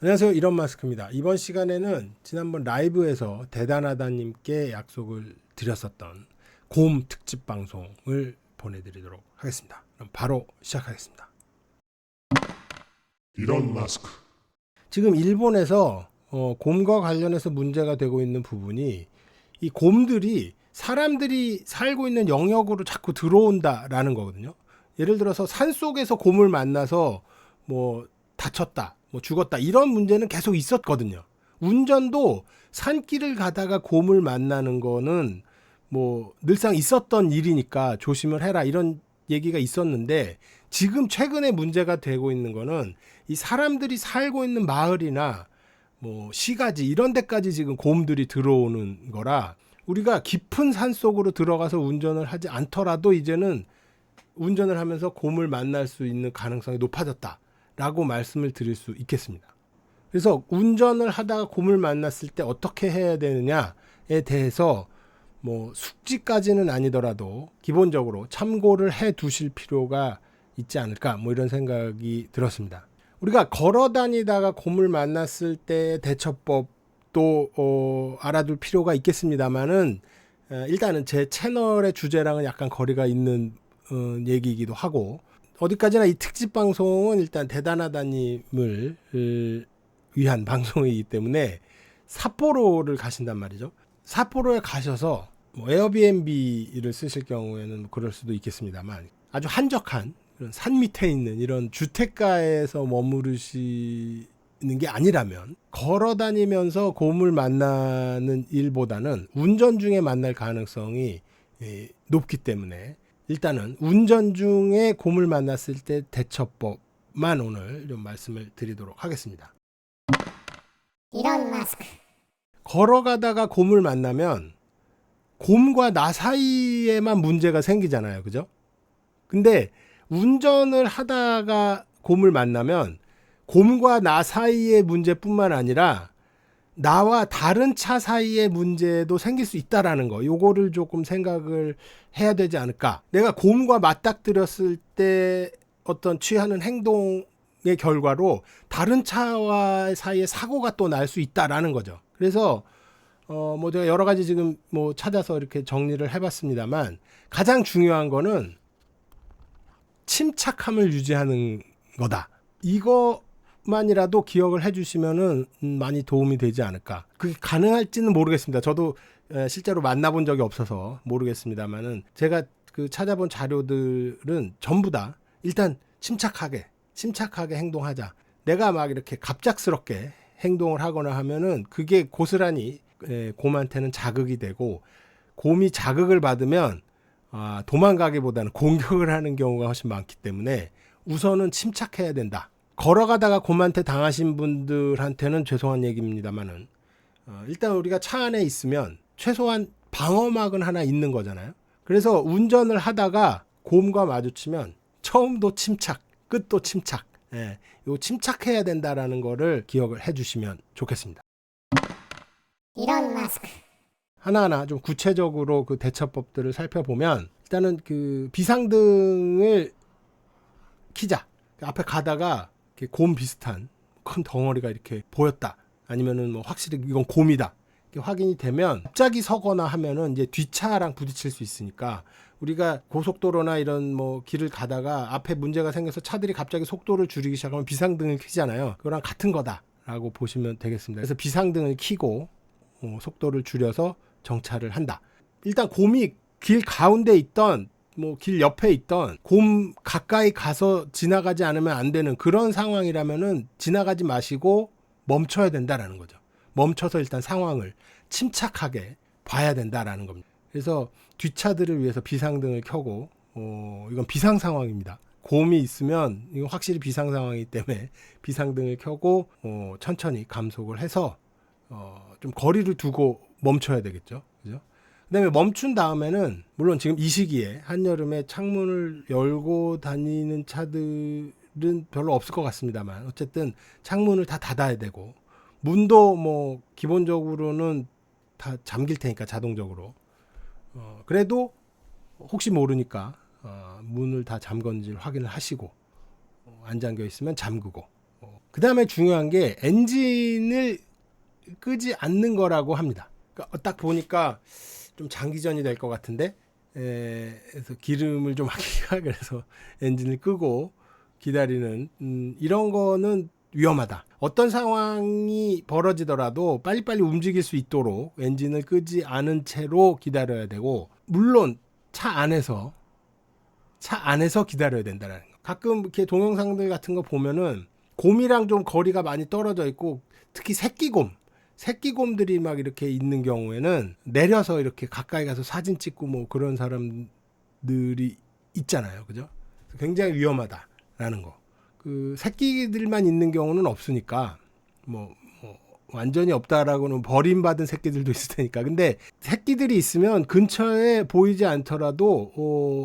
안녕하세요, 일론 마스크입니다. 이번 시간에는 지난번 라이브에서 대단하다님께 약속을 드렸었던 곰 특집 방송을 보내드리도록 하겠습니다. 그럼 바로 시작하겠습니다. 일론 마스크. 지금 일본에서 곰과 관련해서 문제가 되고 있는 부분이 이 곰들이 사람들이 살고 있는 영역으로 자꾸 들어온다라는 거거든요. 예를 들어서 산속에서 곰을 만나서 뭐 다쳤다, 뭐 죽었다, 이런 문제는 계속 있었거든요. 운전도 산길을 가다가 곰을 만나는 거는 뭐 늘상 있었던 일이니까 조심을 해라, 이런 얘기가 있었는데, 지금 최근에 문제가 되고 있는 거는 이 사람들이 살고 있는 마을이나 뭐 시가지 이런 데까지 지금 곰들이 들어오는 거라, 우리가 깊은 산 속으로 들어가서 운전을 하지 않더라도 이제는 운전을 하면서 곰을 만날 수 있는 가능성이 높아졌다라고 말씀을 드릴 수 있겠습니다. 그래서 운전을 하다가 곰을 만났을 때 어떻게 해야 되느냐에 대해서 뭐 숙지까지는 아니더라도 기본적으로 참고를 해 두실 필요가 있지 않을까, 뭐 이런 생각이 들었습니다. 우리가 걸어 다니다가 곰을 만났을 때 대처법도 알아둘 필요가 있겠습니다만은, 일단은 제 채널의 주제랑은 약간 거리가 있는 얘기이기도 하고, 어디까지나 이 특집 방송은 일단 대단하다님을 위한 방송이기 때문에 삿포로를 가신단 말이죠. 삿포로에 가셔서 뭐 에어비앤비를 쓰실 경우에는 그럴 수도 있겠습니다만, 아주 한적한 그런 산 밑에 있는 이런 주택가에서 머무르시는 게 아니라면, 걸어 다니면서 곰을 만나는 일보다는 운전 중에 만날 가능성이 높기 때문에, 일단은 운전 중에 곰을 만났을 때 대처법만 오늘 좀 말씀을 드리도록 하겠습니다. 일론 마스크. 걸어가다가 곰을 만나면 곰과 나 사이에만 문제가 생기잖아요, 그죠? 근데 운전을 하다가 곰을 만나면 곰과 나 사이의 문제뿐만 아니라 나와 다른 차 사이의 문제도 생길 수 있다라는 거, 요거를 조금 생각을 해야 되지 않을까. 내가 곰과 맞닥뜨렸을 때 어떤 취하는 행동의 결과로 다른 차와 사이에 사고가 또 날 수 있다라는 거죠. 그래서 뭐 제가 여러 가지 지금 뭐 찾아서 이렇게 정리를 해봤습니다만, 가장 중요한 거는 침착함을 유지하는 거다. 이거만이라도 기억을 해주시면은 많이 도움이 되지 않을까. 그게 가능할지는 모르겠습니다. 저도 실제로 만나본 적이 없어서 모르겠습니다만은, 제가 그 찾아본 자료들은 전부 다 일단 침착하게 행동하자. 내가 막 이렇게 갑작스럽게 행동을 하거나 하면은 그게 고스란히 곰한테는 자극이 되고, 곰이 자극을 받으면 도망가기보다는 공격을 하는 경우가 훨씬 많기 때문에 우선은 침착해야 된다. 걸어가다가 곰한테 당하신 분들한테는 죄송한 얘기입니다만은, 일단 우리가 차 안에 있으면 최소한 방어막은 하나 있는 거잖아요. 그래서 운전을 하다가 곰과 마주치면 처음도 침착, 끝도 침착. 요 침착해야 된다라는 거를 기억을 해주시면 좋겠습니다. 일론 마스크. 하나하나 좀 구체적으로 그 대처법들을 살펴보면, 일단은 그 비상등을 켜자. 앞에 가다가 이렇게 곰 비슷한 큰 덩어리가 이렇게 보였다, 아니면은 뭐 확실히 이건 곰이다, 이렇게 확인이 되면 갑자기 서거나 하면은 이제 뒷차랑 부딪힐 수 있으니까, 우리가 고속도로나 이런 뭐 길을 가다가 앞에 문제가 생겨서 차들이 갑자기 속도를 줄이기 시작하면 비상등을 켜잖아요. 그거랑 같은 거다라고 보시면 되겠습니다. 그래서 비상등을 켜고 속도를 줄여서 정차를 한다. 일단 곰이 길 가운데 있던 뭐 길 옆에 있던 곰 가까이 가서 지나가지 않으면 안 되는 그런 상황이라면은 지나가지 마시고 멈춰야 된다라는 거죠. 멈춰서 일단 상황을 침착하게 봐야 된다라는 겁니다. 그래서 뒷차들을 위해서 비상등을 켜고, 이건 비상 상황입니다. 곰이 있으면 이건 확실히 비상 상황이기 때문에 비상등을 켜고 천천히 감속을 해서 좀 거리를 두고 멈춰야 되겠죠. 그죠? 그다음에 멈춘 다음에는, 물론 지금 이 시기에 한여름에 창문을 열고 다니는 차들은 별로 없을 것 같습니다만, 어쨌든 창문을 다 닫아야 되고, 문도 뭐 기본적으로는 다 잠길 테니까 자동적으로, 그래도 혹시 모르니까 문을 다 잠건지 확인을 하시고, 안 잠겨 있으면 잠그고, 그 다음에 중요한 게 엔진을 끄지 않는 거라고 합니다. 그러니까 딱 보니까 좀 장기전이 될 것 같은데, 그래서 기름을 좀 아끼가 그래서 엔진을 끄고 기다리는 이런 거는 위험하다. 어떤 상황이 벌어지더라도 빨리빨리 움직일 수 있도록 엔진을 끄지 않은 채로 기다려야 되고, 물론 차 안에서 기다려야 된다는 거. 가끔 이렇게 동영상들 같은 거 보면은 곰이랑 좀 거리가 많이 떨어져 있고, 특히 새끼곰들이 막 이렇게 있는 경우에는 내려서 이렇게 가까이 가서 사진 찍고 뭐 그런 사람들이 있잖아요. 그죠? 굉장히 위험하다라는 거. 그 새끼들만 있는 경우는 없으니까 뭐 완전히 없다라고는 버림받은 새끼들도 있을 테니까. 근데 새끼들이 있으면 근처에 보이지 않더라도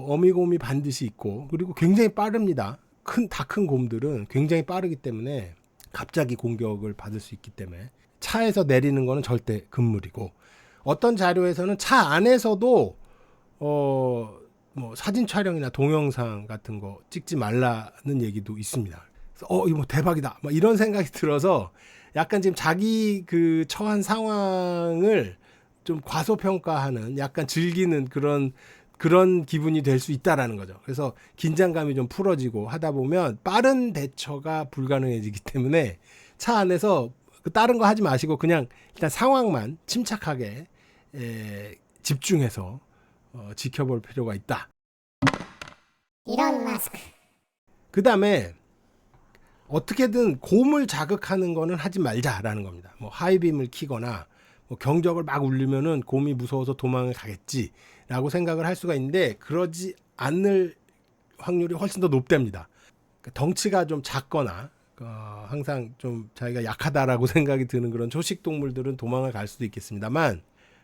어미곰이 반드시 있고, 그리고 굉장히 빠릅니다. 다 큰 곰들은 굉장히 빠르기 때문에 갑자기 공격을 받을 수 있기 때문에 차에서 내리는 거는 절대 금물이고, 어떤 자료에서는 차 안에서도 뭐 사진 촬영이나 동영상 같은 거 찍지 말라는 얘기도 있습니다. 그래서 이거 뭐 대박이다, 막 이런 생각이 들어서 약간 지금 자기 그 처한 상황을 좀 과소평가하는, 약간 즐기는 그런 기분이 될 수 있다라는 거죠. 그래서 긴장감이 좀 풀어지고 하다 보면 빠른 대처가 불가능해지기 때문에 차 안에서 다른 거 하지 마시고 그냥 일단 상황만 침착하게 집중해서 지켜볼 필요가 있다. 일론 마스크. 그 다음에 어떻게든 곰을 자극하는 거는 하지 말자라는 겁니다. 뭐 하이빔을 키거나 뭐 경적을 막 울리면은 곰이 무서워서 도망을 가겠지라고 생각을 할 수가 있는데, 그러지 않을 확률이 훨씬 더 높답니다. 그러니까 덩치가 좀 작거나 항상 좀 자기가 약하다라고 생각이 드는 그런 초식 동물들은 도망을 갈 수도 있겠습니다만,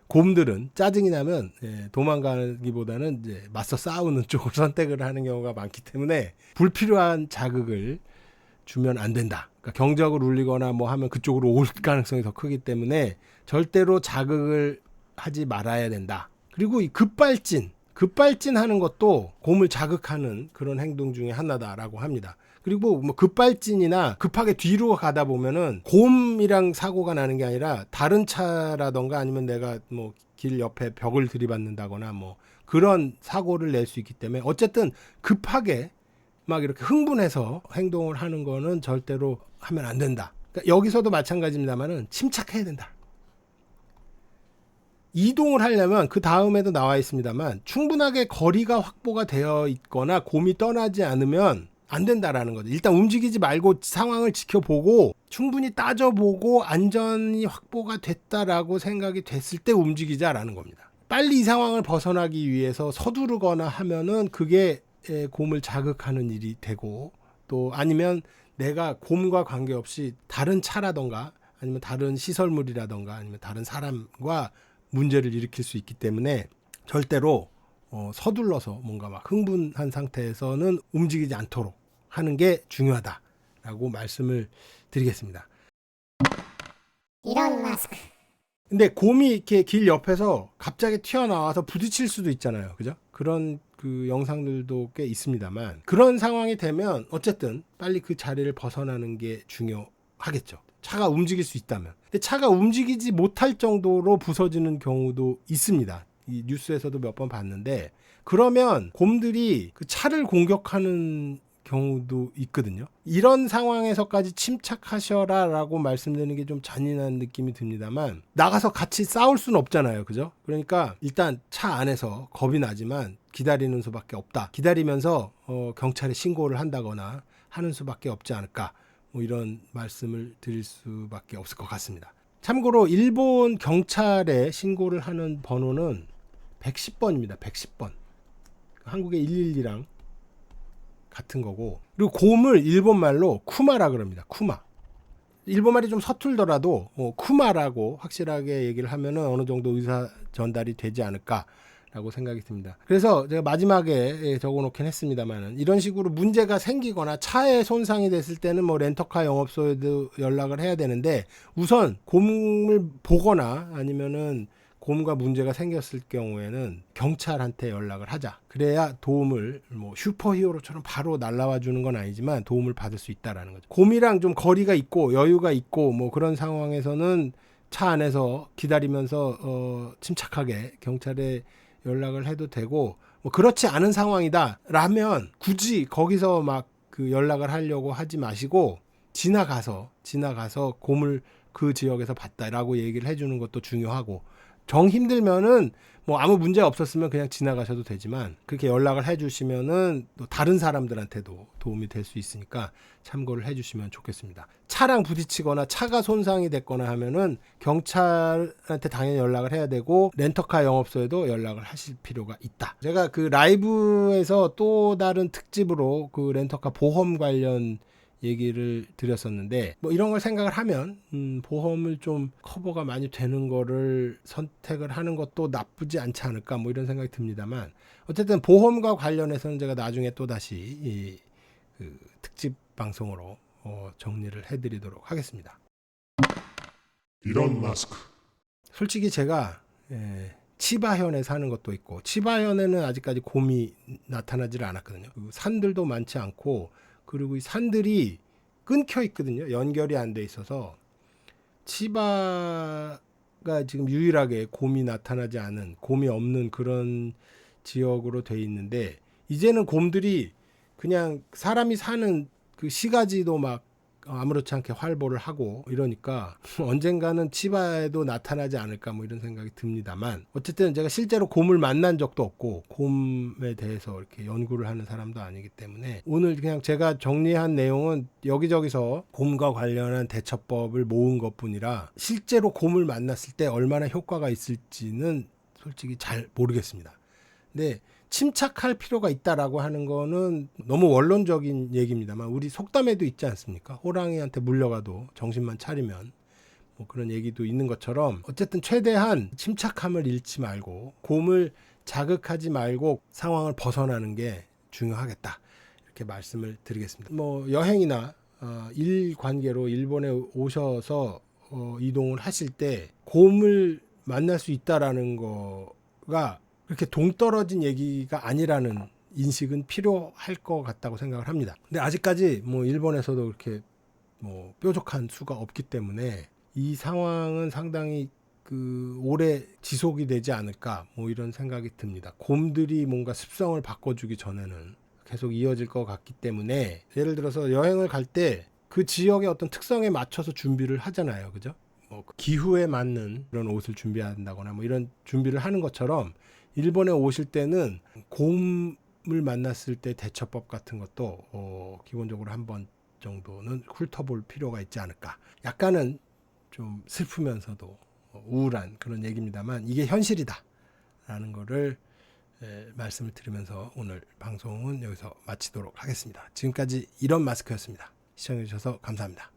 곰들은 짜증이 나면 도망가기보다는 이제 맞서 싸우는 쪽을 선택을 하는 경우가 많기 때문에 불필요한 자극을 주면 안 된다. 그러니까 경적을 울리거나 뭐 하면 그쪽으로 올 가능성이 더 크기 때문에 절대로 자극을 하지 말아야 된다. 그리고 이 급발진 하는 것도 곰을 자극하는 그런 행동 중에 하나다라고 합니다. 그리고 뭐 급발진이나 급하게 뒤로 가다 보면은 곰이랑 사고가 나는 게 아니라 다른 차라던가 아니면 내가 뭐 길 옆에 벽을 들이받는다거나 뭐 그런 사고를 낼 수 있기 때문에, 어쨌든 급하게 막 이렇게 흥분해서 행동을 하는 거는 절대로 하면 안 된다. 그러니까 여기서도 마찬가지입니다만은 침착해야 된다. 이동을 하려면 그 다음에도 나와 있습니다만 충분하게 거리가 확보가 되어 있거나 곰이 떠나지 않으면 안 된다라는 거죠. 일단 움직이지 말고 상황을 지켜보고 충분히 따져보고 안전이 확보가 됐다라고 생각이 됐을 때 움직이자라는 겁니다. 빨리 이 상황을 벗어나기 위해서 서두르거나 하면은 그게 곰을 자극하는 일이 되고, 또 아니면 내가 곰과 관계없이 다른 차라던가 아니면 다른 시설물이라던가 아니면 다른 사람과 문제를 일으킬 수 있기 때문에 절대로 서둘러서 뭔가 막 흥분한 상태에서는 움직이지 않도록 하는 게 중요하다라고 말씀을 드리겠습니다. 일론 마스크. 근데 곰이 이렇게 길 옆에서 갑자기 튀어나와서 부딪힐 수도 있잖아요. 그죠? 그런 그 영상들도 꽤 있습니다만, 그런 상황이 되면 어쨌든 빨리 그 자리를 벗어나는 게 중요하겠죠. 차가 움직일 수 있다면. 근데 차가 움직이지 못할 정도로 부서지는 경우도 있습니다. 이 뉴스에서도 몇 번 봤는데, 그러면 곰들이 그 차를 공격하는 경우도 있거든요. 이런 상황에서까지 침착하셔라라고 말씀드리는 게 좀 잔인한 느낌이 듭니다만, 나가서 같이 싸울 수는 없잖아요. 그죠? 그러니까 일단 차 안에서 겁이 나지만 기다리는 수밖에 없다. 기다리면서 경찰에 신고를 한다거나 하는 수밖에 없지 않을까, 뭐 이런 말씀을 드릴 수밖에 없을 것 같습니다. 참고로 일본 경찰에 신고를 하는 번호는 110번입니다. 110번. 한국의 112랑 같은 거고, 그리고 곰을 일본말로 쿠마라 그럽니다. 쿠마. 일본말이 좀 서툴더라도 쿠마라고 확실하게 얘기를 하면은 어느 정도 의사 전달이 되지 않을까라고 생각이 듭니다. 그래서 제가 마지막에 적어놓긴 했습니다만은, 이런 식으로 문제가 생기거나 차에 손상이 됐을 때는 뭐 렌터카 영업소에도 연락을 해야 되는데, 우선 곰을 보거나 아니면은 곰과 문제가 생겼을 경우에는 경찰한테 연락을 하자. 그래야 도움을 뭐 슈퍼히어로처럼 바로 날라와 주는 건 아니지만 도움을 받을 수 있다라는 거죠. 곰이랑 좀 거리가 있고 여유가 있고 뭐 그런 상황에서는 차 안에서 기다리면서 침착하게 경찰에 연락을 해도 되고, 뭐 그렇지 않은 상황이다라면 굳이 거기서 막 그 연락을 하려고 하지 마시고 지나가서 곰을 그 지역에서 봤다라고 얘기를 해주는 것도 중요하고, 정 힘들면은 뭐 아무 문제 없었으면 그냥 지나가셔도 되지만 그렇게 연락을 해주시면은 또 다른 사람들한테도 도움이 될 수 있으니까 참고를 해주시면 좋겠습니다. 차랑 부딪히거나 차가 손상이 됐거나 하면은 경찰한테 당연히 연락을 해야 되고 렌터카 영업소에도 연락을 하실 필요가 있다. 제가 그 라이브에서 또 다른 특집으로 그 렌터카 보험 관련 얘기를 드렸었는데, 뭐 이런 걸 생각을 하면 보험을 좀 커버가 많이 되는 거를 선택을 하는 것도 나쁘지 않지 않을까, 뭐 이런 생각이 듭니다만, 어쨌든 보험과 관련해서는 제가 나중에 또 다시 그 특집 방송으로 정리를 해드리도록 하겠습니다. 이런 마스크. 솔직히 제가 치바현에 사는 것도 있고, 치바현에는 아직까지 곰이 나타나질 않았거든요. 산들도 많지 않고, 그리고 이 산들이 끊겨 있거든요. 연결이 안 돼 있어서 치바가 지금 유일하게 곰이 나타나지 않은, 곰이 없는 그런 지역으로 돼 있는데, 이제는 곰들이 그냥 사람이 사는 그 시가지도 막 아무렇지 않게 활보를 하고 이러니까 언젠가는 치바에도 나타나지 않을까, 뭐 이런 생각이 듭니다만, 어쨌든 제가 실제로 곰을 만난 적도 없고 곰에 대해서 이렇게 연구를 하는 사람도 아니기 때문에 오늘 그냥 제가 정리한 내용은 여기저기서 곰과 관련한 대처법을 모은 것뿐이라 실제로 곰을 만났을 때 얼마나 효과가 있을지는 솔직히 잘 모르겠습니다. 근데 침착할 필요가 있다라고 하는 거는 너무 원론적인 얘기입니다만, 우리 속담에도 있지 않습니까? 호랑이한테 물려가도 정신만 차리면, 뭐 그런 얘기도 있는 것처럼 어쨌든 최대한 침착함을 잃지 말고 곰을 자극하지 말고 상황을 벗어나는 게 중요하겠다, 이렇게 말씀을 드리겠습니다. 뭐 여행이나 일 관계로 일본에 오셔서 이동을 하실 때 곰을 만날 수 있다라는 거가 그렇게 동떨어진 얘기가 아니라는 인식은 필요할 것 같다고 생각을 합니다. 근데 아직까지 뭐 일본에서도 그렇게 뭐 뾰족한 수가 없기 때문에 이 상황은 상당히 그 오래 지속이 되지 않을까, 뭐 이런 생각이 듭니다. 곰들이 뭔가 습성을 바꿔주기 전에는 계속 이어질 것 같기 때문에, 예를 들어서 여행을 갈 때 그 지역의 어떤 특성에 맞춰서 준비를 하잖아요, 그죠? 뭐 기후에 맞는 그런 옷을 준비한다거나 뭐 이런 준비를 하는 것처럼 일본에 오실 때는 곰을 만났을 때 대처법 같은 것도 기본적으로 한 번 정도는 훑어볼 필요가 있지 않을까. 약간은 좀 슬프면서도 우울한 그런 얘기입니다만 이게 현실이다 라는 거를 말씀을 드리면서 오늘 방송은 여기서 마치도록 하겠습니다. 지금까지 이런 마스크였습니다. 시청해 주셔서 감사합니다.